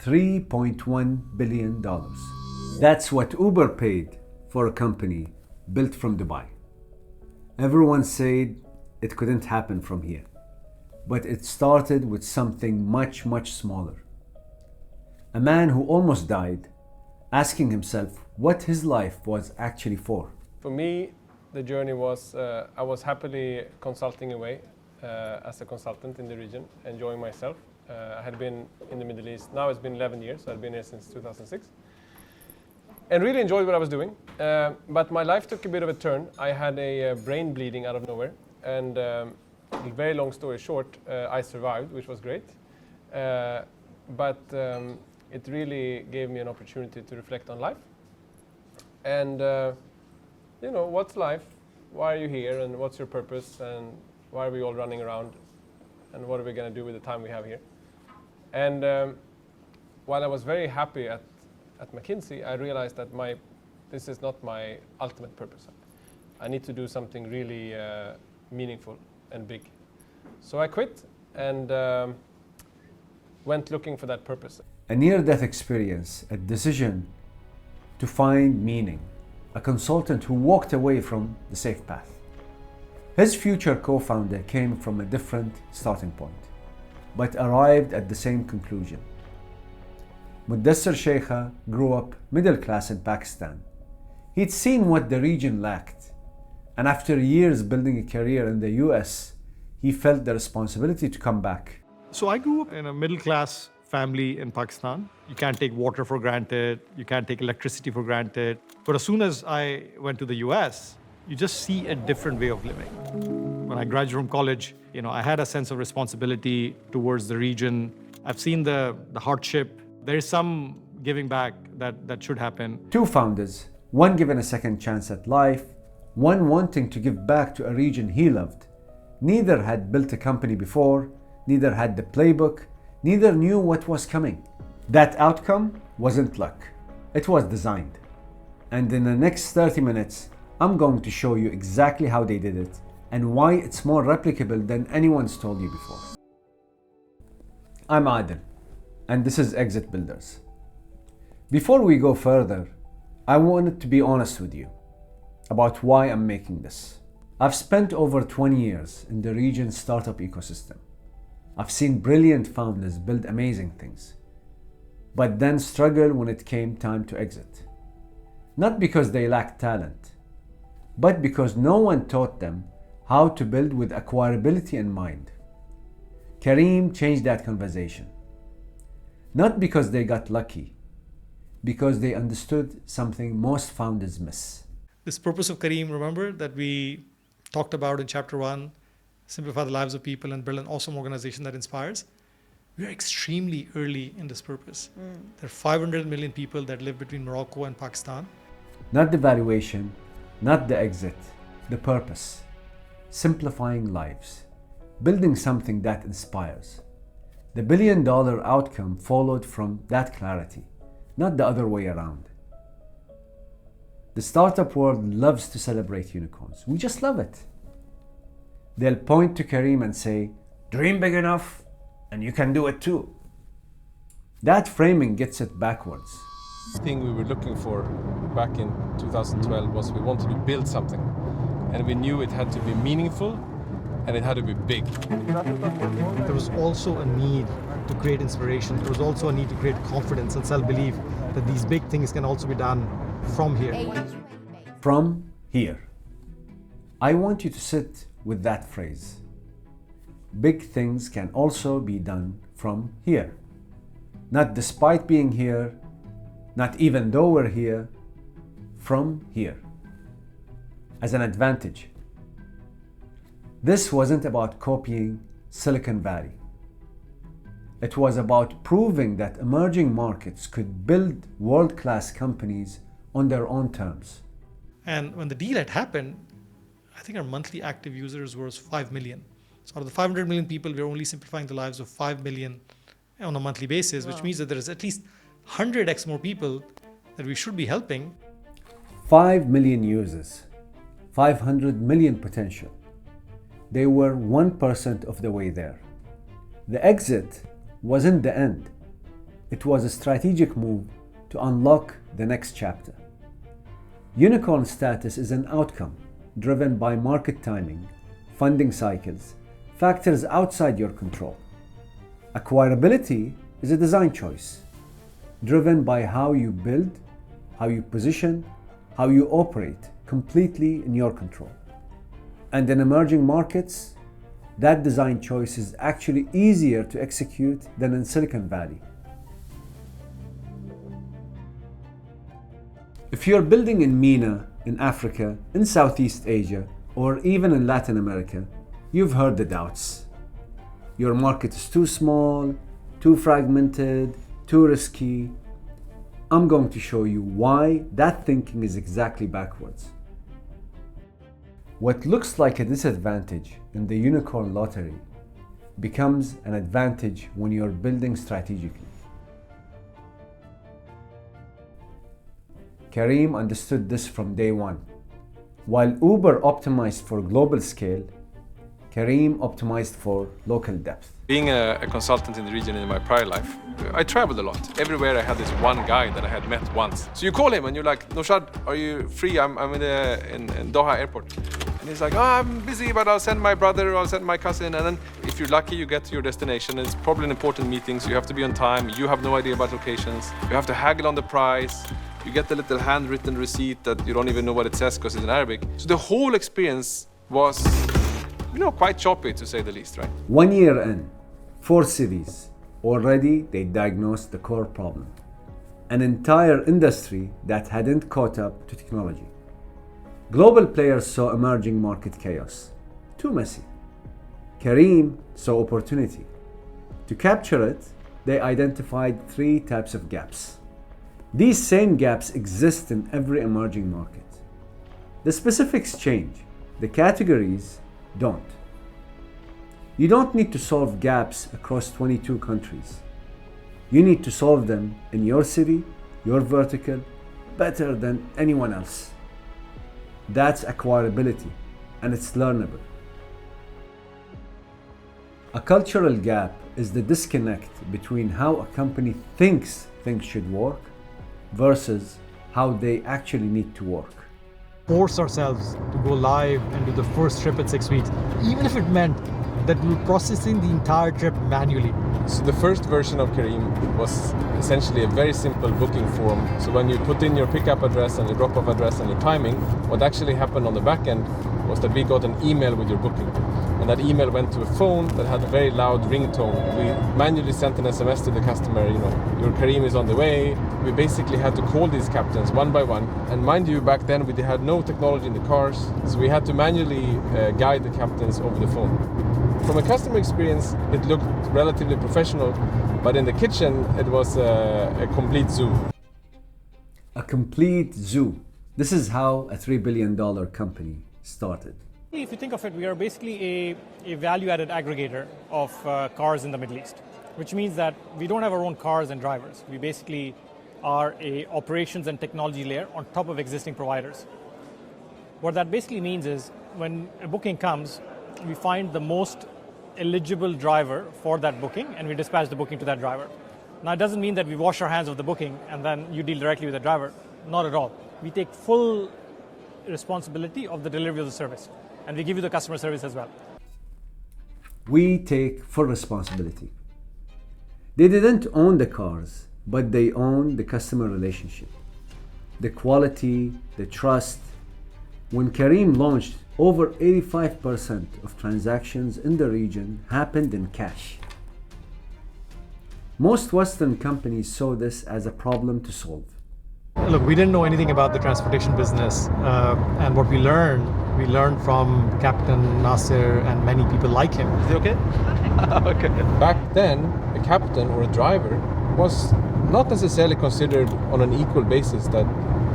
$3.1 billion. That's what Uber paid for a company built from Dubai. Everyone said it couldn't happen from here, but it started with something much, much smaller. A man who almost died, asking himself what his life was actually for. For me, the journey was, I was happily consulting away as a consultant in the region, enjoying myself. I had been in the Middle East, now it's been 11 years, so I've been here since 2006. And really enjoyed what I was doing, but my life took a bit of a turn. I had a brain bleeding out of nowhere, and very long story short, I survived, which was great. But it really gave me an opportunity to reflect on life. And you know, what's life? Why are you here? And what's your purpose? And why are we all running around? And what are we going to do with the time we have here? And while I was very happy at McKinsey, I realized that this is not my ultimate purpose. I need to do something really meaningful and big. So I quit and went looking for that purpose. A near-death experience, a decision to find meaning, a consultant who walked away from the safe path. His future co-founder came from a different starting point, but arrived at the same conclusion. Mudassir Sheikha grew up middle class in Pakistan. He'd seen what the region lacked, and after years building a career in the US, he felt the responsibility to come back. So I grew up in a middle class family in Pakistan. You can't take water for granted, you can't take electricity for granted. But as soon as I went to the US, you just see a different way of living. When I graduated from college, I had a sense of responsibility towards the region. I've seen the hardship. There is some giving back that should happen. Two founders, one given a second chance at life, one wanting to give back to a region he loved. Neither had built a company before, neither had the playbook, neither knew what was coming. That outcome wasn't luck. It was designed. And in the next 30 minutes, I'm going to show you exactly how they did it and why it's more replicable than anyone's told you before. I'm Adel, and this is Exit Builders. Before we go further, I wanted to be honest with you about why I'm making this. I've spent over 20 years in the region's startup ecosystem. I've seen brilliant founders build amazing things, but then struggle when it came time to exit. Not because they lacked talent, but because no one taught them how to build with acquirability in mind. Careem changed that conversation. Not because they got lucky, because they understood something most founders miss. This purpose of Careem, remember, that we talked about in chapter 1, simplify the lives of people and build an awesome organization that inspires. We are extremely early in this purpose. There are 500 million people that live between Morocco and Pakistan. Not the valuation, not the exit, the purpose. Simplifying lives, building something that inspires. The billion-dollar outcome followed from that clarity, not the other way around. The startup world loves to celebrate unicorns. We just love it. They'll point to Careem and say, dream big enough and you can do it too. That framing gets it backwards. The thing we were looking for back in 2012 was we wanted to build something, and we knew it had to be meaningful and it had to be big. There was also a need to create inspiration. There was also a need to create confidence and self-belief that these big things can also be done from here. From here. I want you to sit with that phrase. Big things can also be done from here. Not despite being here, not even though we're here, from here. As an advantage. This wasn't about copying Silicon Valley. It was about proving that emerging markets could build world-class companies on their own terms. And when the deal had happened, I think our monthly active users was 5 million. So out of the 500 million people, we're only simplifying the lives of 5 million on a monthly basis, which means that there is at least 100x more people that we should be helping. 5 million users, 500 million potential. They were 1% of the way there. The exit wasn't the end. It was a strategic move to unlock the next chapter. Unicorn status is an outcome driven by market timing, funding cycles, factors outside your control. Acquirability is a design choice driven by how you build, how you position, how you operate, completely in your control. And in emerging markets, that design choice is actually easier to execute than in Silicon Valley. If you're building in MENA, in Africa, in Southeast Asia, or even in Latin America, you've heard the doubts. Your market is too small, too fragmented, too risky. I'm going to show you why that thinking is exactly backwards. What looks like a disadvantage in the unicorn lottery becomes an advantage when you're building strategically. Careem understood this from day one. While Uber optimized for global scale, Careem optimized for local depth. Being a consultant in the region in my prior life, I traveled a lot. Everywhere I had this one guy that I had met once. So you call him and you're like, Noshad, are you free? I'm in Doha airport. And he's like, oh, I'm busy, but I'll send my brother, I'll send my cousin. And then if you're lucky, you get to your destination. It's probably an important meeting, so you have to be on time. You have no idea about locations. You have to haggle on the price. You get the little handwritten receipt that you don't even know what it says because it's in Arabic. So the whole experience was, quite choppy to say the least, right? 1 year in, 4 cities, already they diagnosed the core problem. An entire industry that hadn't caught up to technology. Global players saw emerging market chaos. Too messy. Careem saw opportunity. To capture it, they identified 3 types of gaps. These same gaps exist in every emerging market. The specifics change, the categories don't. You don't need to solve gaps across 22 countries. You need to solve them in your city, your vertical, better than anyone else. That's acquirability, and it's learnable. A cultural gap is the disconnect between how a company thinks things should work versus how they actually need to work. Force ourselves to go live and do the first trip at 6 weeks, even if it meant that we were processing the entire trip manually. So the first version of Careem was essentially a very simple booking form. So when you put in your pickup address and your drop-off address and your timing, what actually happened on the back end was that we got an email with your booking. And that email went to a phone that had a very loud ringtone. We manually sent an SMS to the customer, your Careem is on the way. We basically had to call these captains one by one. And mind you, back then we had no technology in the cars, so we had to manually guide the captains over the phone. From a customer experience, it looked relatively professional, but in the kitchen, it was a complete zoo. A complete zoo. This is how a $3 billion company started. If you think of it, we are basically a value-added aggregator of cars in the Middle East, which means that we don't have our own cars and drivers. We basically are a operations and technology layer on top of existing providers. What that basically means is when a booking comes, we find the most eligible driver for that booking and we dispatch the booking to that driver. Now, it doesn't mean that we wash our hands of the booking and then you deal directly with the driver. Not at all. We take full responsibility of the delivery of the service and we give you the customer service as well. We take full responsibility. They didn't own the cars, but they own the customer relationship, the quality, the trust. When Careem launched, over 85% of transactions in the region happened in cash. Most Western companies saw this as a problem to solve. Look, we didn't know anything about the transportation business, and what we learned from Captain Nasser and many people like him. Is he okay? Okay. Back then, a captain or a driver was not necessarily considered on an equal basis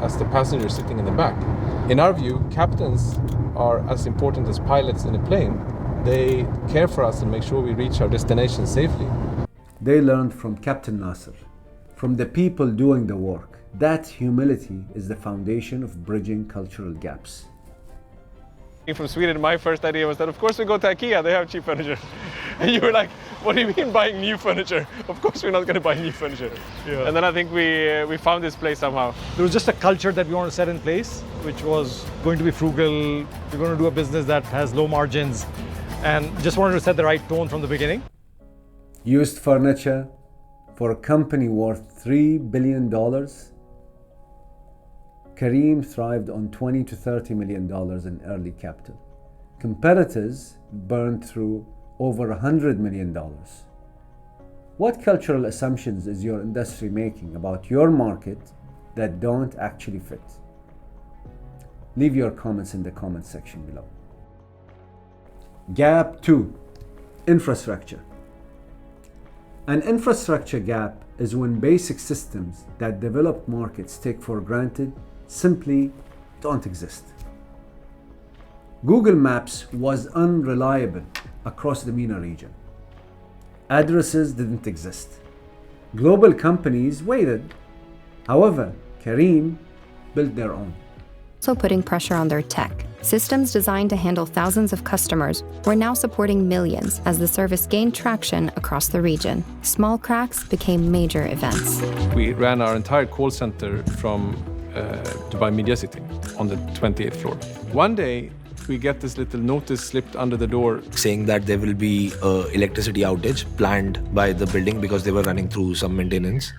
as the passenger sitting in the back. In our view, captains are as important as pilots in a plane. They care for us and make sure we reach our destination safely. They learned from Captain Nasser, from the people doing the work. That humility is the foundation of bridging cultural gaps. From Sweden, my first idea was that of course we go to IKEA, they have cheap furniture. And you were like, what do you mean buying new furniture? Of course we're not going to buy new furniture. Yeah. And then I think we found this place somehow. There was just a culture that we want to set in place, which was going to be frugal. We're going to do a business that has low margins, and just wanted to set the right tone from the beginning. Used furniture for a company worth $3 billion. Careem thrived on $20 to $30 million in early capital. Competitors burned through over $100 million. What cultural assumptions is your industry making about your market that don't actually fit? Leave your comments in the comment section below. Gap 2. Infrastructure. An infrastructure gap is when basic systems that developed markets take for granted simply don't exist. Google Maps was unreliable across the MENA region. Addresses didn't exist. Global companies waited. However, Careem built their own. Also putting pressure on their tech. Systems designed to handle thousands of customers were now supporting millions as the service gained traction across the region. Small cracks became major events. We ran our entire call center from Dubai Media City on the 28th floor. One day, we get this little notice slipped under the door saying that there will be an electricity outage planned by the building because they were running through some maintenance.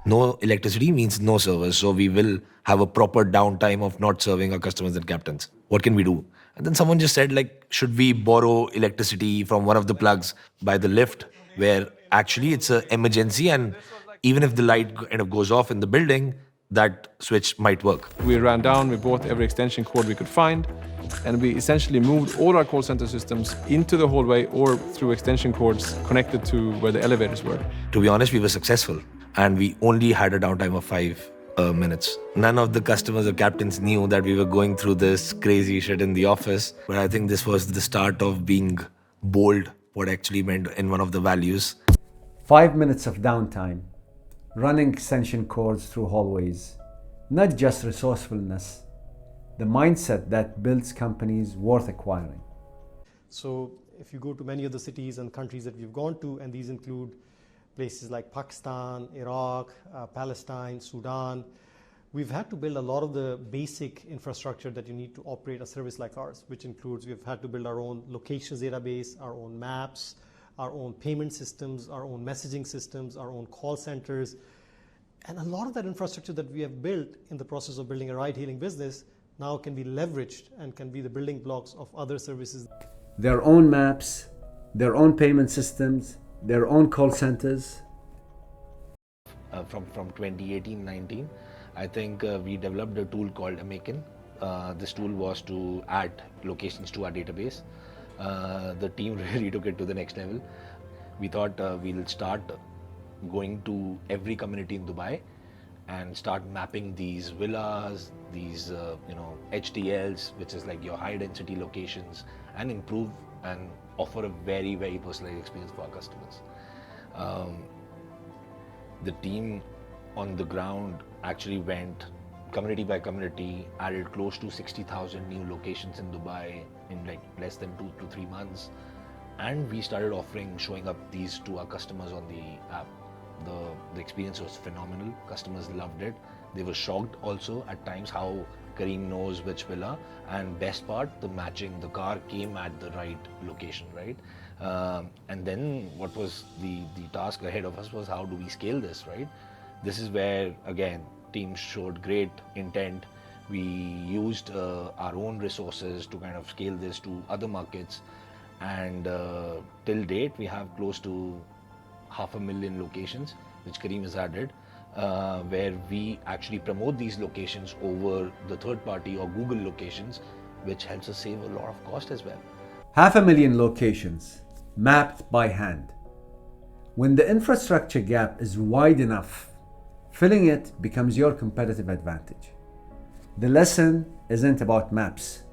No electricity means no service, so we will have a proper downtime of not serving our customers and captains. What can we do? And then someone just said, like, should we borrow electricity from one of the plugs by the lift, where actually it's an emergency, and even if the light kind of goes off in the building, that switch might work. We ran down, we bought every extension cord we could find, and we essentially moved all our call center systems into the hallway or through extension cords connected to where the elevators were. To be honest, we were successful, and we only had a downtime of 5 minutes. None of the customers or captains knew that we were going through this crazy shit in the office, but I think this was the start of being bold, what actually meant in one of the values. 5 minutes of downtime, running extension cords through hallways, not just resourcefulness, the mindset that builds companies worth acquiring. So if you go to many of the cities and countries that we've gone to, and these include places like Pakistan, Iraq, Palestine, Sudan, we've had to build a lot of the basic infrastructure that you need to operate a service like ours, which includes we've had to build our own locations database, our own maps, our own payment systems, our own messaging systems, our own call centers. And a lot of that infrastructure that we have built in the process of building a ride-hailing business now can be leveraged and can be the building blocks of other services. Their own maps, their own payment systems, their own call centers. From 2018-19, I think we developed a tool called Amaken. This tool was to add locations to our database. The team really took it to the next level. We thought we'll start going to every community in Dubai and start mapping these villas, these HTLs, which is like your high density locations, and improve and offer a very, very personalized experience for our customers. The team on the ground actually went community by community, added close to 60,000 new locations in Dubai in like less than 2 to 3 months. And we started showing up these to our customers on the app. The experience was phenomenal. Customers loved it. They were shocked also at times how Careem knows which villa, and best part, the matching, the car came at the right location, right? And then what was the task ahead of us was how do we scale this, right? This is where, again, teams showed great intent. We used our own resources to kind of scale this to other markets, and till date we have close to 500,000 locations which Careem has added, where we actually promote these locations over the third party or Google locations, which helps us save a lot of cost as well. 500,000 locations mapped by hand. When the infrastructure gap is wide enough, filling it becomes your competitive advantage. The lesson isn't about maps.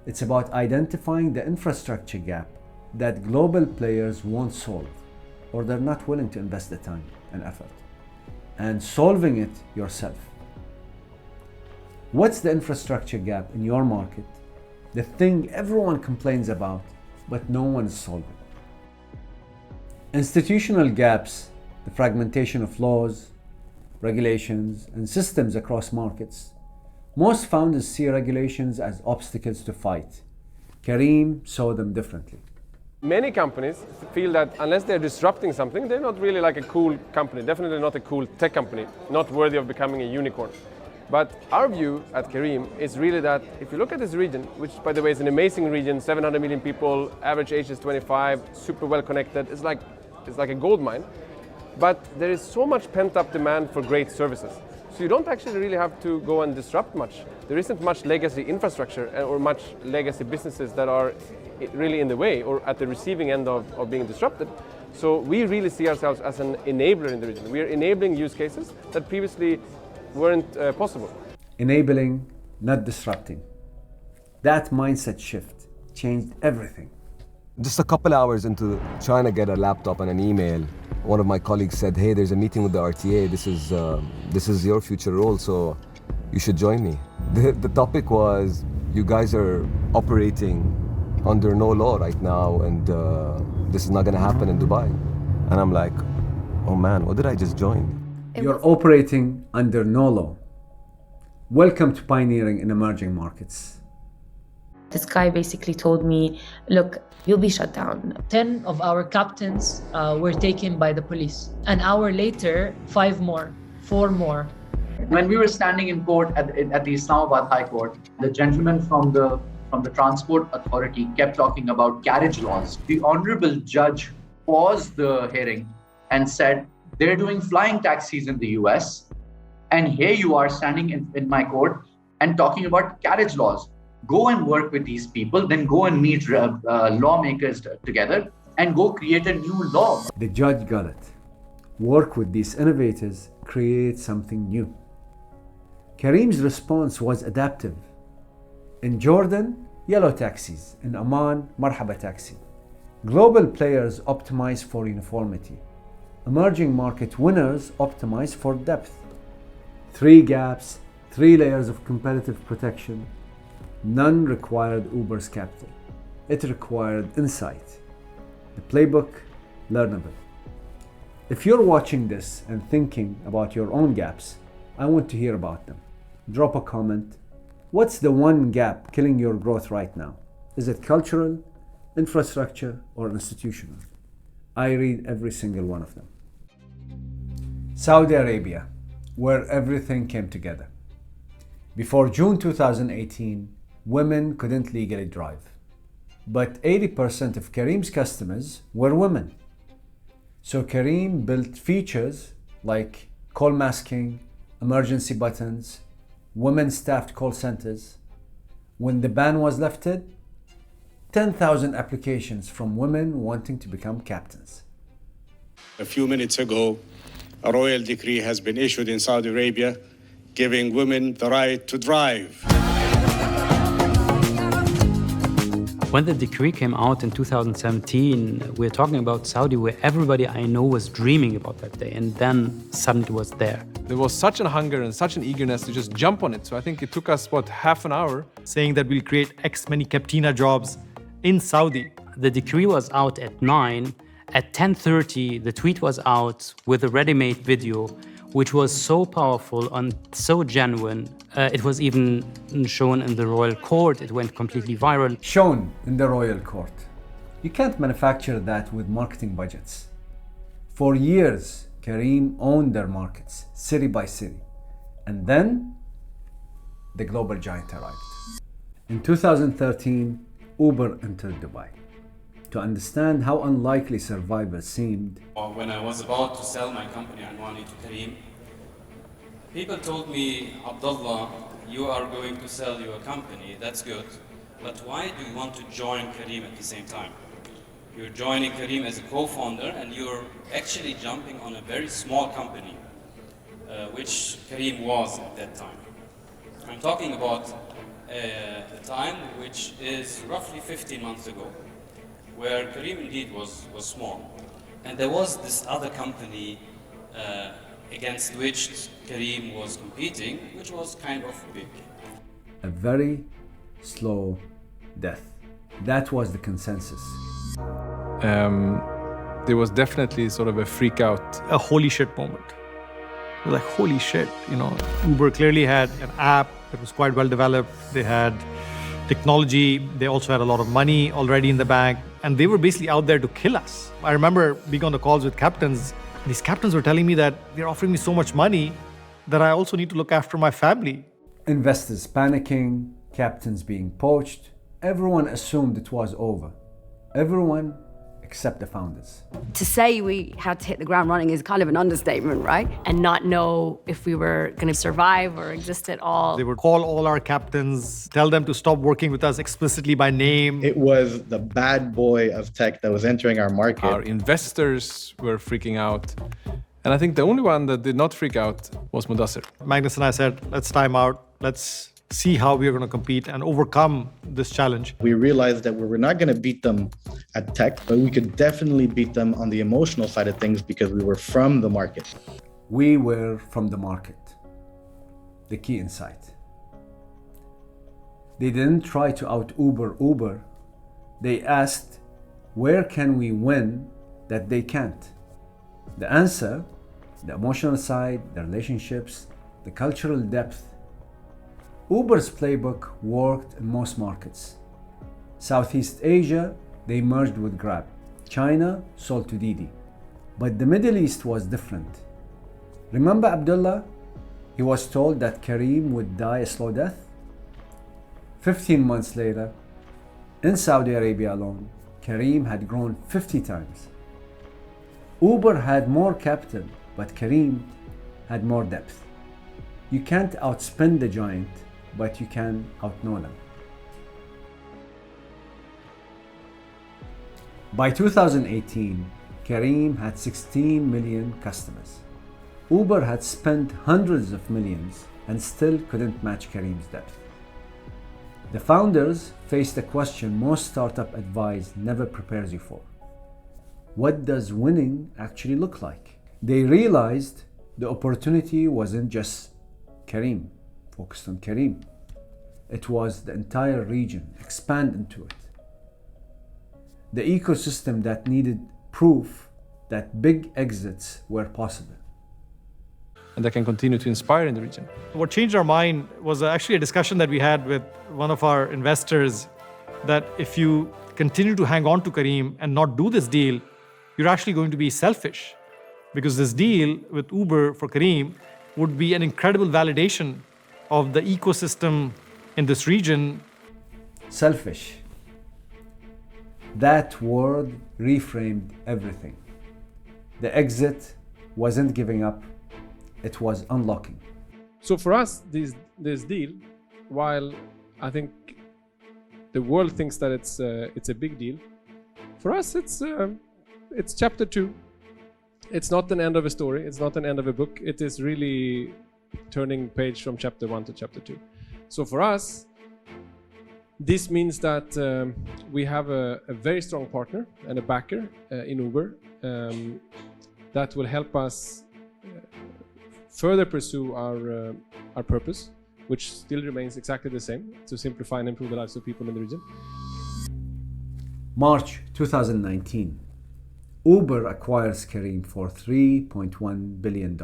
It's about identifying the infrastructure gap that global players won't solve, or they're not willing to invest the time and effort, and solving it yourself. What's the infrastructure gap in your market the thing everyone complains about, but no one is solving. Institutional gaps, the fragmentation of laws, regulations, and systems across markets. Most founders see regulations as obstacles to fight. Careem saw them differently. Many companies feel that unless they're disrupting something, they're not really like a cool company, definitely not a cool tech company, not worthy of becoming a unicorn. But our view at Careem is really that if you look at this region, which by the way is an amazing region, 700 million people, average age is 25, super well connected, it's like a gold mine. But there is so much pent-up demand for great services. So you don't actually really have to go and disrupt much. There isn't much legacy infrastructure or much legacy businesses that are really in the way or at the receiving end of being disrupted. So we really see ourselves as an enabler in the region. We are enabling use cases that previously weren't possible. Enabling, not disrupting. That mindset shift changed everything. Just a couple hours into trying to get a laptop and an email, one of my colleagues said, "Hey, there's a meeting with the RTA. This is your future role, so you should join me." The topic was, you guys are operating under no law right now, and this is not going to happen in Dubai. And I'm like, oh man, what did I just join? You're operating under no law. Welcome to pioneering in emerging markets. This guy basically told me, look, you'll be shut down. 10 of our captains were taken by the police. An hour later, 4 more. When we were standing in court at the Islamabad High Court, the gentleman from the Transport Authority kept talking about carriage laws. The honorable judge paused the hearing and said, they're doing flying taxis in the US, and here you are standing in my court and talking about carriage laws. Go and work with these people, then go and meet lawmakers together and go create a new law. The judge got it. Work with these innovators, create something new. Careem's response was adaptive. In Jordan, yellow taxis. In Oman, marhaba taxi. Global players optimize for uniformity. Emerging market winners optimize for depth. 3 gaps, 3 layers of competitive protection. None required Uber's capital. It required insight. The playbook, learnable. If you're watching this and thinking about your own gaps, I want to hear about them. Drop a comment. What's the one gap killing your growth right now? Is it cultural, infrastructure, or institutional? I read every single one of them. Saudi Arabia, where everything came together. Before June 2018, women couldn't legally drive. But 80% of Careem's customers were women. So Careem built features like call masking, emergency buttons, women-staffed call centers. When the ban was lifted, 10,000 applications from women wanting to become captains. A few minutes ago, a royal decree has been issued in Saudi Arabia giving women the right to drive. When the decree came out in 2017, we're talking about Saudi, where everybody I know was dreaming about that day, and then suddenly it was there. There was such a hunger and such an eagerness to just jump on it. So I think it took us, half an hour? Saying that we'll create X many Captina jobs in Saudi. The decree was out at 9. At 10:30, the tweet was out with a ready-made video, which was so powerful and so genuine. It was even shown in the royal court. It went completely viral. Shown in the royal court. You can't manufacture that with marketing budgets. For years, Careem owned their markets, city by city. And then, the global giant arrived. In 2013, Uber entered Dubai. To understand how unlikely survival seemed, when I was about to sell my company Anwani to Careem, people told me, Abdullah, you are going to sell your company, that's good, but why do you want to join Careem at the same time? You're joining Careem as a co-founder and you're actually jumping on a very small company, which Careem was at that time. I'm talking about a time which is roughly 15 months ago, where Careem indeed was small. And there was this other company against which Careem was competing, which was kind of big. a very slow death. That was the consensus. There was definitely sort of a freak out. A holy shit moment. It was like, holy shit, Uber clearly had an app that was quite well developed. They had technology. They also had a lot of money already in the bank. And they were basically out there to kill us. I remember being on the calls with captains. These captains were telling me that they're offering me so much money that I also need to look after my family. Investors panicking, captains being poached. Everyone assumed it was over. Everyone except the founders. To say we had to hit the ground running is kind of an understatement, right? And not know if we were going to survive or exist at all. They would call all our captains, tell them to stop working with us explicitly by name. It was the bad boy of tech that was entering our market. Our investors were freaking out. And I think the only one that did not freak out was Mudassir. Magnus and I said, let's time out. Let's see how we are going to compete and overcome this challenge. We realized that we were not going to beat them at tech, but we could definitely beat them on the emotional side of things because we were from the market. We were from the market. The key insight. They didn't try to out-Uber Uber. They asked, where can we win that they can't? The answer, the emotional side, the relationships, the cultural depth. Uber's playbook worked in most markets. Southeast Asia, they merged with Grab. China sold to Didi. But the Middle East was different. Remember Abdullah? He was told that Careem would die a slow death. 15 months later, in Saudi Arabia alone, Careem had grown 50 times. Uber had more capital, but Careem had more depth. You can't outspend the giant, but you can outknow them. By 2018, Careem had 16 million customers. Uber had spent hundreds of millions and still couldn't match Careem's depth. The founders faced a question most startup advice never prepares you for. What does winning actually look like? They realized the opportunity wasn't just Careem, focused on Careem. It was the entire region, expand into it. The ecosystem that needed proof that big exits were possible. And that can continue to inspire in the region. What changed our mind was actually a discussion that we had with one of our investors that if you continue to hang on to Careem and not do this deal, you're actually going to be selfish. Because this deal with Uber for Careem would be an incredible validation of the ecosystem in this region. Selfish. That word reframed everything. The exit wasn't giving up, it was unlocking. So for us, this deal, while I think the world thinks that it's a big deal, for us it's chapter 2. It's not an end of a story. It's not an end of a book. It is really turning page from chapter 1 to chapter 2. So for us, this means that we have a very strong partner and a backer in Uber that will help us further pursue our purpose, which still remains exactly the same, to simplify and improve the lives of people in the region. March 2019. Uber acquires Careem for $3.1 billion.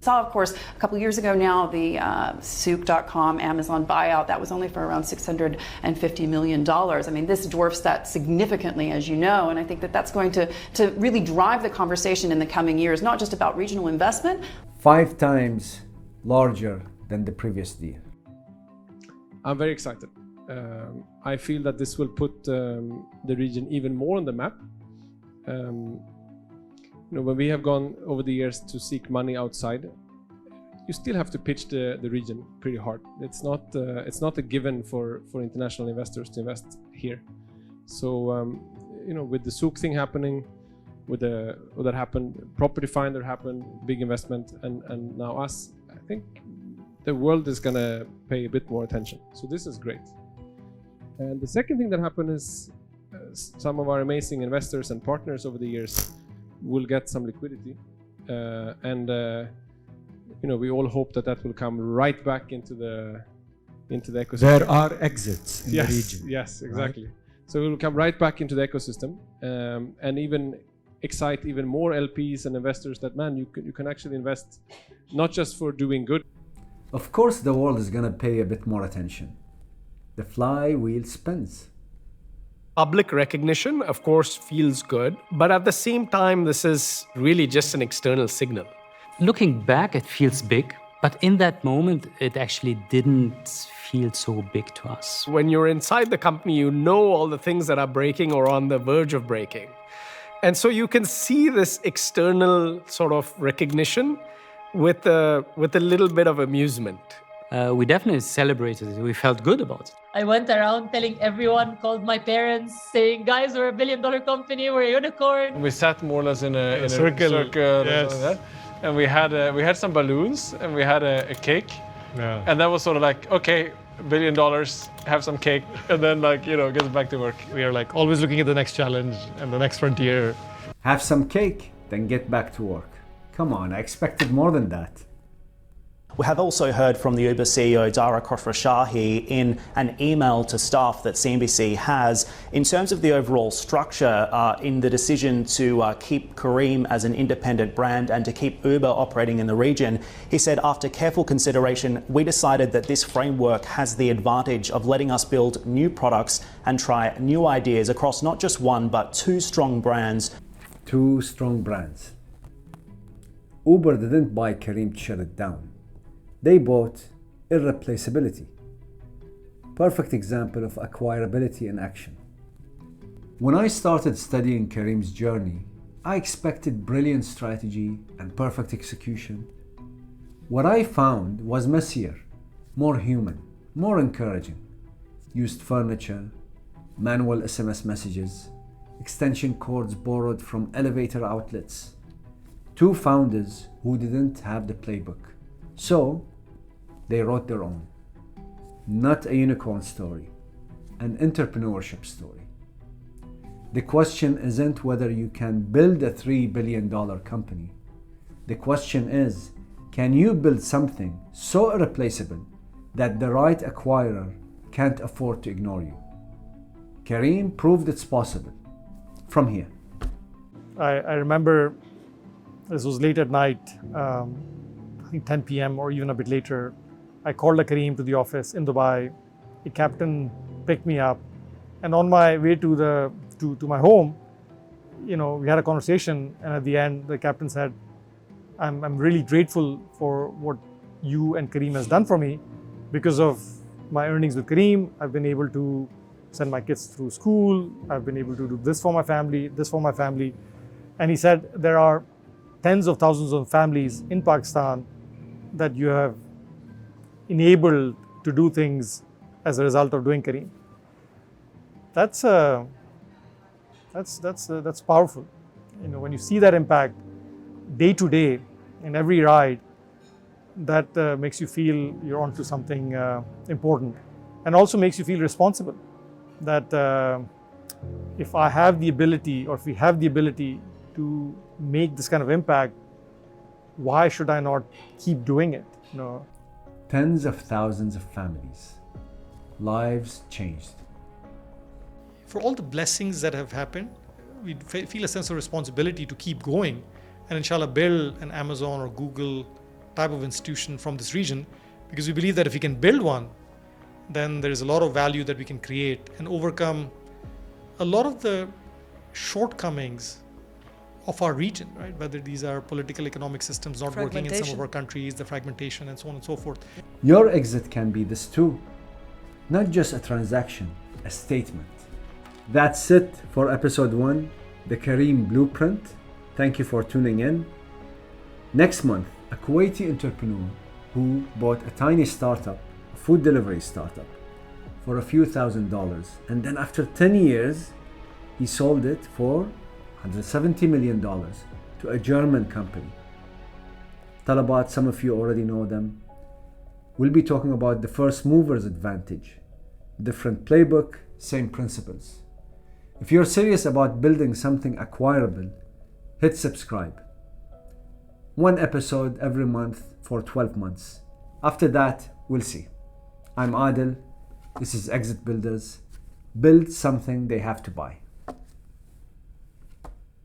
Saw, of course, a couple of years ago now, the Souq.com Amazon buyout. That was only for around $650 million. I mean, this dwarfs that significantly, as you know, and I think that that's going to really drive the conversation in the coming years, not just about regional investment. 5 times larger than the previous deal. I'm very excited. I feel that this will put the region even more on the map. When we have gone over the years to seek money outside, you still have to pitch the region pretty hard. It's not a given for international investors to invest here. So with the Souq thing happening, with what that happened, Property Finder happened, big investment, and now us, I think the world is gonna pay a bit more attention. So this is great. And the second thing that happened is some of our amazing investors and partners over the years will get some liquidity, and we all hope that will come right back into into the ecosystem. There are exits in Yes, the region. yes, exactly. So we'll come right back into the ecosystem, and even excite even more LPs and investors that, man, you can actually invest not just for doing good. Of course, the world is gonna pay a bit more attention. The flywheel spins. Public recognition, of course, feels good, but at the same time, this is really just an external signal. Looking back, it feels big, but in that moment, it actually didn't feel so big to us. When you're inside the company, you know all the things that are breaking or on the verge of breaking. And so you can see this external sort of recognition with a little bit of amusement. We definitely celebrated it. We felt good about it. I went around telling everyone, called my parents, saying, guys, we're $1 billion company, we're a unicorn. We sat more or less in a circle. Yes. And we had some balloons, and we had a cake. Yeah. And that was sort of like, okay, $1 billion, have some cake, and then get back to work. We are like always looking at the next challenge and the next frontier. Have some cake, then get back to work. Come on, I expected more than that. We have also heard from the Uber CEO Dara Khosrowshahi in an email to staff that CNBC has in terms of the overall structure in the decision to keep Careem as an independent brand and to keep Uber operating in the region. He said, after careful consideration, we decided that this framework has the advantage of letting us build new products and try new ideas across not just one but two strong brands. Two strong brands. Uber didn't buy Careem to shut it down. They bought irreplaceability. Perfect example of acquirability in action. When I started studying Careem's journey, I expected brilliant strategy and perfect execution. What I found was messier, more human, more encouraging. Used furniture, manual SMS messages, extension cords borrowed from elevator outlets. Two founders who didn't have the playbook. So, they wrote their own. Not a unicorn story, an entrepreneurship story. The question isn't whether you can build a $3 billion company. The question is, can you build something so irreplaceable that the right acquirer can't afford to ignore you? Careem proved it's possible. From here. I remember this was late at night, I think 10 p.m. or even a bit later. I called a Careem to the office in Dubai. The captain picked me up, and on my way to my home, we had a conversation, and at the end, the captain said, "I'm really grateful for what you and Careem has done for me. Because of my earnings with Careem, I've been able to send my kids through school. I've been able to do this for my family, this for my family." And he said, there are tens of thousands of families in Pakistan that you have enabled to do things as a result of doing Careem. That's powerful. When you see that impact day to day in every ride, that makes you feel you're onto something important, and also makes you feel responsible. That if I have the ability, or if we have the ability to make this kind of impact, why should I not keep doing it? Tens of thousands of families, lives changed. For all the blessings that have happened, we feel a sense of responsibility to keep going and inshallah build an Amazon or Google type of institution from this region, because we believe that if we can build one, then there is a lot of value that we can create and overcome a lot of the shortcomings of our region, right? Whether these are political, economic systems not working in some of our countries, the fragmentation, and so on and so forth. Your exit can be this too. Not just a transaction, a statement. That's it for episode 1, the Careem Blueprint. Thank you for tuning in. Next month, a Kuwaiti entrepreneur who bought a tiny startup, a food delivery startup, for a few $1,000s, and then after 10 years, he sold it for $170 million to a German company. Talabat, some of you already know them. We'll be talking about the first mover's advantage. Different playbook, same principles. If you're serious about building something acquirable, hit subscribe. 1 episode every month for 12 months. After that, we'll see. I'm Adel. This is Exit Builders. Build something they have to buy.